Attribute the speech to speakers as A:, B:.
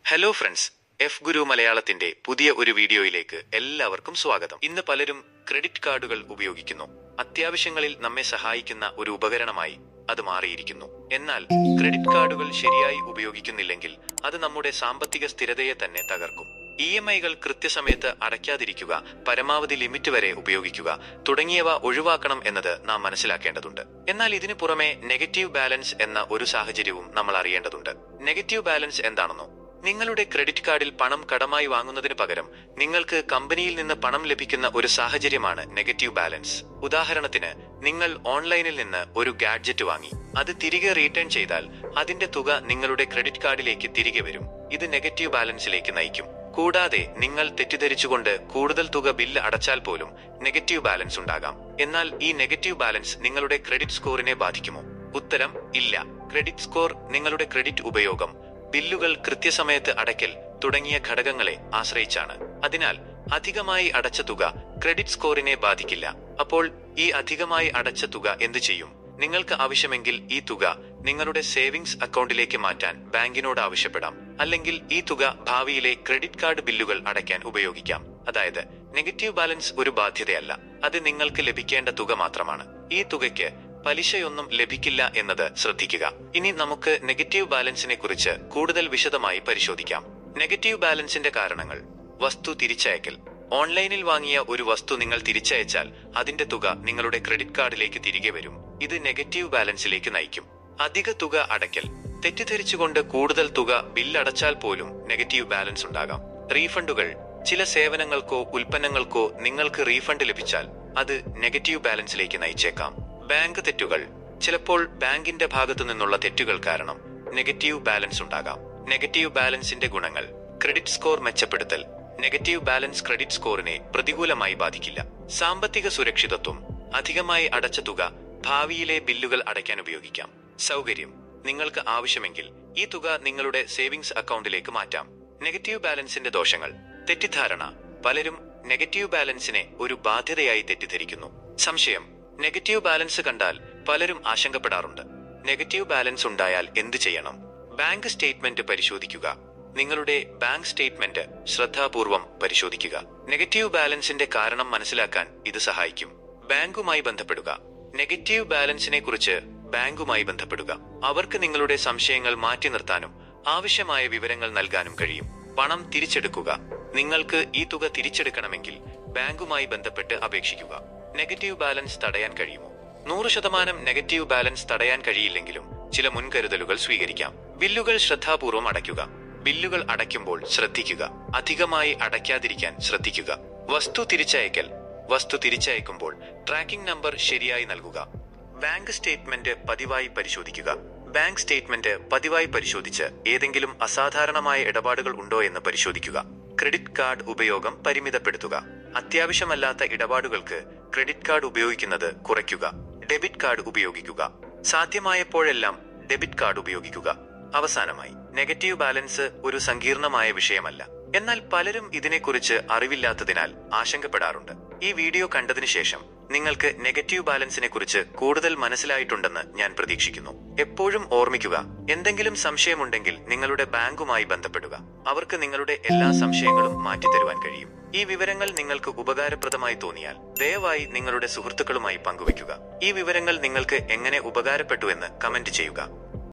A: Hello friends, F ഗുരു മലയാളത്തിന്റെ പുതിയ ഒരു വീഡിയോയിലേക്ക് എല്ലാവർക്കും സ്വാഗതം. ഇന്ന് പലരും ക്രെഡിറ്റ് കാർഡുകൾ ഉപയോഗിക്കുന്നു. അത്യാവശ്യങ്ങളിൽ നമ്മെ സഹായിക്കുന്ന ഒരു ഉപകരണമായി അത് മാറിയിരിക്കുന്നു. എന്നാൽ ക്രെഡിറ്റ് കാർഡുകൾ ശരിയായി ഉപയോഗിക്കുന്നില്ലെങ്കിൽ അത് നമ്മുടെ സാമ്പത്തിക സ്ഥിരതയെ തന്നെ തകർക്കും. EMI-കൾ കൃത്യസമയത്ത് അടയ്ക്കാതിരിക്കുക, പരമാവധി ലിമിറ്റ് വരെ ഉപയോഗിക്കുക തുടങ്ങിയവ ഒഴിവാക്കണം എന്നത് നാം മനസ്സിലാക്കേണ്ടതുണ്ട്. എന്നാൽ ഇതിനു പുറമെ നെഗറ്റീവ് ബാലൻസ് എന്ന ഒരു സാഹചര്യവും നമ്മൾ അറിയേണ്ടതുണ്ട്. നെഗറ്റീവ് ബാലൻസ് എന്താണെന്നോ? നിങ്ങളുടെ ക്രെഡിറ്റ് കാർഡിൽ പണം കടമായി വാങ്ങുന്നതിന് പകരം നിങ്ങൾക്ക് കമ്പനിയിൽ നിന്ന് പണം ലഭിക്കുന്ന ഒരു സാഹചര്യമാണ് നെഗറ്റീവ് ബാലൻസ്. ഉദാഹരണത്തിന്, നിങ്ങൾ ഓൺലൈനിൽ നിന്ന് ഒരു ഗാഡ്ജറ്റ് വാങ്ങി. അത് തിരികെ റീട്ടേൺ ചെയ്താൽ അതിന്റെ തുക നിങ്ങളുടെ ക്രെഡിറ്റ് കാർഡിലേക്ക് തിരികെ വരും. ഇത് നെഗറ്റീവ് ബാലൻസിലേക്ക് നയിക്കും. കൂടാതെ നിങ്ങൾ തെറ്റിദ്ധരിച്ചുകൊണ്ട് കൂടുതൽ തുക ബില്ല് അടച്ചാൽ പോലും നെഗറ്റീവ് ബാലൻസ് ഉണ്ടാകാം. എന്നാൽ ഈ നെഗറ്റീവ് ബാലൻസ് നിങ്ങളുടെ ക്രെഡിറ്റ് സ്കോറിനെ ബാധിക്കുമോ? ഉത്തരം ഇല്ല. ക്രെഡിറ്റ് സ്കോർ നിങ്ങളുടെ ക്രെഡിറ്റ് ഉപയോഗം, ബില്ലുകൾ കൃത്യസമയത്ത് അടയ്ക്കൽ തുടങ്ങിയ ഘടകങ്ങളെ ആശ്രയിച്ചാണ്. അതിനാൽ അധികമായി അടച്ച തുക ക്രെഡിറ്റ് സ്കോറിനെ ബാധിക്കില്ല. അപ്പോൾ ഈ അധികമായി അടച്ച തുക എന്ത് ചെയ്യും? നിങ്ങൾക്ക് ആവശ്യമെങ്കിൽ ഈ തുക നിങ്ങളുടെ സേവിങ്സ് അക്കൗണ്ടിലേക്ക് മാറ്റാൻ ബാങ്കിനോട് ആവശ്യപ്പെടാം. അല്ലെങ്കിൽ ഈ തുക ഭാവിയിലെ ക്രെഡിറ്റ് കാർഡ് ബില്ലുകൾ അടയ്ക്കാൻ ഉപയോഗിക്കാം. അതായത് നെഗറ്റീവ് ബാലൻസ് ഒരു ബാധ്യതയല്ല, അത് നിങ്ങൾക്ക് ലഭിക്കേണ്ട തുക മാത്രമാണ്. ഈ തുകയ്ക്ക് പലിശയൊന്നും ലഭിക്കില്ല എന്നത് ശ്രദ്ധിക്കുക. ഇനി നമുക്ക് നെഗറ്റീവ് ബാലൻസിനെ കുറിച്ച് കൂടുതൽ വിശദമായി പരിശോധിക്കാം. നെഗറ്റീവ് ബാലൻസിന്റെ കാരണങ്ങൾ. വസ്തു തിരിച്ചയക്കൽ. ഓൺലൈനിൽ വാങ്ങിയ ഒരു വസ്തു നിങ്ങൾ തിരിച്ചയച്ചാൽ അതിന്റെ തുക നിങ്ങളുടെ ക്രെഡിറ്റ് കാർഡിലേക്ക് തിരികെ വരും. ഇത് നെഗറ്റീവ് ബാലൻസിലേക്ക് നയിക്കും. അധിക തുക അടയ്ക്കൽ. തെറ്റിദ്ധരിച്ചുകൊണ്ട് കൂടുതൽ തുക ബില്ലടച്ചാൽ പോലും നെഗറ്റീവ് ബാലൻസ് ഉണ്ടാകാം. റീഫണ്ടുകൾ. ചില സേവനങ്ങൾക്കോ ഉൽപ്പന്നങ്ങൾക്കോ നിങ്ങൾക്ക് റീഫണ്ട് ലഭിച്ചാൽ അത് നെഗറ്റീവ് ബാലൻസിലേക്ക് നയിച്ചേക്കാം. ബാങ്ക് തെറ്റുകൾ. ചിലപ്പോൾ ബാങ്കിന്റെ ഭാഗത്തു നിന്നുള്ള തെറ്റുകൾ കാരണം നെഗറ്റീവ് ബാലൻസ് ഉണ്ടാകാം. നെഗറ്റീവ് ബാലൻസിന്റെ ഗുണങ്ങൾ. ക്രെഡിറ്റ് സ്കോർ മെച്ചപ്പെടുത്തൽ. നെഗറ്റീവ് ബാലൻസ് ക്രെഡിറ്റ് സ്കോറിനെ പ്രതികൂലമായി ബാധിക്കില്ല. സാമ്പത്തിക സുരക്ഷിതത്വം. അധികമായി അടച്ച തുക ഭാവിയിലെ ബില്ലുകൾ അടയ്ക്കാൻ ഉപയോഗിക്കാം. സൗകര്യം. നിങ്ങൾക്ക് ആവശ്യമെങ്കിൽ ഈ തുക നിങ്ങളുടെ സേവിങ്സ് അക്കൗണ്ടിലേക്ക് മാറ്റാം. നെഗറ്റീവ് ബാലൻസിന്റെ ദോഷങ്ങൾ. തെറ്റിദ്ധാരണ. പലരും നെഗറ്റീവ് ബാലൻസിനെ ഒരു ബാധ്യതയായി തെറ്റിദ്ധരിക്കുന്നു. സംശയം. നെഗറ്റീവ് ബാലൻസ് കണ്ടാൽ പലരും ആശങ്കപ്പെടാറുണ്ട്. നെഗറ്റീവ് ബാലൻസ് ഉണ്ടായാൽ എന്ത് ചെയ്യണം? ബാങ്ക് സ്റ്റേറ്റ്മെന്റ് പരിശോധിക്കുക. നിങ്ങളുടെ ബാങ്ക് സ്റ്റേറ്റ്മെന്റ് ശ്രദ്ധാപൂർവം പരിശോധിക്കുക. നെഗറ്റീവ് ബാലൻസിന്റെ കാരണം മനസ്സിലാക്കാൻ ഇത് സഹായിക്കും. ബാങ്കുമായി ബന്ധപ്പെടുക. നെഗറ്റീവ് ബാലൻസിനെ കുറിച്ച് ബാങ്കുമായി ബന്ധപ്പെടുക. അവർക്ക് നിങ്ങളുടെ സംശയങ്ങൾ മാറ്റി നിർത്താനും ആവശ്യമായ വിവരങ്ങൾ നൽകാനും കഴിയും. പണം തിരിച്ചെടുക്കുക. നിങ്ങൾക്ക് ഈ തുക തിരിച്ചെടുക്കണമെങ്കിൽ ബാങ്കുമായി ബന്ധപ്പെട്ട് അപേക്ഷിക്കുക. നെഗറ്റീവ് ബാലൻസ് തടയാൻ കഴിയുമോ? 100% നെഗറ്റീവ് ബാലൻസ് തടയാൻ കഴിയില്ലെങ്കിലും ചില മുൻകരുതലുകൾ സ്വീകരിക്കാം. ബില്ലുകൾ ശ്രദ്ധാപൂർവം അടയ്ക്കുക. ബില്ലുകൾ അടയ്ക്കുമ്പോൾ ശ്രദ്ധിക്കുക. അധികമായി അടയ്ക്കാതിരിക്കാൻ ശ്രദ്ധിക്കുക. വസ്തു തിരിച്ചയക്കൽ. വസ്തു തിരിച്ചയക്കുമ്പോൾ ട്രാക്കിംഗ് നമ്പർ ശരിയായി നൽകുക. ബാങ്ക് സ്റ്റേറ്റ്മെന്റ് പതിവായി പരിശോധിക്കുക. ബാങ്ക് സ്റ്റേറ്റ്മെന്റ് പതിവായി പരിശോധിച്ച് ഏതെങ്കിലും അസാധാരണമായ ഇടപാടുകൾ ഉണ്ടോ എന്ന് പരിശോധിക്കുക. ക്രെഡിറ്റ് കാർഡ് ഉപയോഗം പരിമിതപ്പെടുത്തുക. അത്യാവശ്യമല്ലാത്ത ഇടപാടുകൾക്ക് ക്രെഡിറ്റ് കാർഡ് ഉപയോഗിക്കുന്നത് കുറയ്ക്കുക. ഡെബിറ്റ് കാർഡ് ഉപയോഗിക്കുക. സാധ്യമായപ്പോഴെല്ലാം ഡെബിറ്റ് കാർഡ് ഉപയോഗിക്കുക. അവസാനമായി, നെഗറ്റീവ് ബാലൻസ് ഒരു സങ്കീർണമായ വിഷയമല്ല. എന്നാൽ പലരും ഇതിനെക്കുറിച്ച് അറിവില്ലാത്തതിനാൽ ആശങ്കപ്പെടാറുണ്ട്. ഈ വീഡിയോ കണ്ടതിനു ശേഷം നിങ്ങൾക്ക് നെഗറ്റീവ് ബാലൻസിനെ കുറിച്ച് കൂടുതൽ മനസ്സിലായിട്ടുണ്ടെന്ന് ഞാൻ പ്രതീക്ഷിക്കുന്നു. എപ്പോഴും ഓർമ്മിക്കുക, എന്തെങ്കിലും സംശയമുണ്ടെങ്കിൽ നിങ്ങളുടെ ബാങ്കുമായി ബന്ധപ്പെടുക. അവർക്ക് നിങ്ങളുടെ എല്ലാ സംശയങ്ങളും മാറ്റിത്തരുവാൻ കഴിയും. ഈ വിവരങ്ങൾ നിങ്ങൾക്ക് ഉപകാരപ്രദമായി തോന്നിയാൽ ദയവായി നിങ്ങളുടെ സുഹൃത്തുക്കളുമായി പങ്കുവയ്ക്കുക. ഈ വിവരങ്ങൾ നിങ്ങൾക്ക് എങ്ങനെ ഉപകാരപ്പെട്ടുവെന്ന് കമന്റ് ചെയ്യുക.